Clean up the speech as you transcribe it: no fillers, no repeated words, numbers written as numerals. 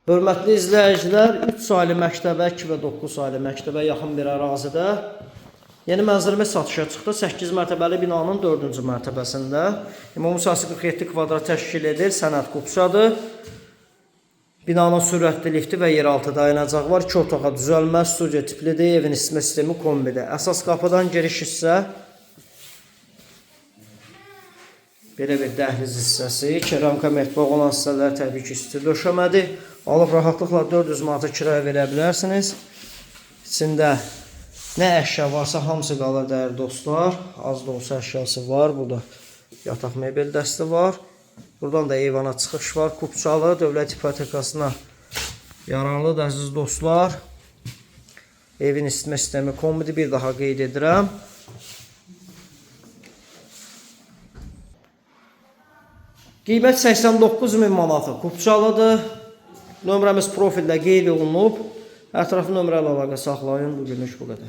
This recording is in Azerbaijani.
Hörmətli izləyicilər, 3 saylı məktəbə, 2 və 9 saylı məktəbə yaxın bir ərazidə yeni mənzilimiz satışa çıxdı. 8 mərtəbəli binanın 4-cü mərtəbəsində. Ümumi sahəsi 47 kvadrat təşkil edir, sənəd qupçadır. Binanın sürətli lifti və yeraltı dayanacaq var. 2 otağa düzəlmə, studiya tiplidir, evin isitmə sistemi kombidir. Əsas qapıdan giriş hissə belə bir dəhliz hissəsi, keramika mətbəx olan hissələr təbii ki, isti döşəmədir. Alıb rahatlıqla 400 manata kiraya verə bilərsiniz. İçində nə əşya varsa hamısı qalır dəyərli dostlar. Az da olsa əşyası var. Burada yataq mebel dəsti var. Buradan da eyvana çıxış var. Kupçalı, dövlət ipotekasına yararlıdır əziz dostlar. Evin isitmə sistemi kombidi bir daha qeyd edirəm. Qiymət 89.000 manata Kupçalıdır. Nömrəmiz profildə qeyd olunub. Ətraflı nömrə ilə əlaqə saxlayın. Bugünlük bu qədər.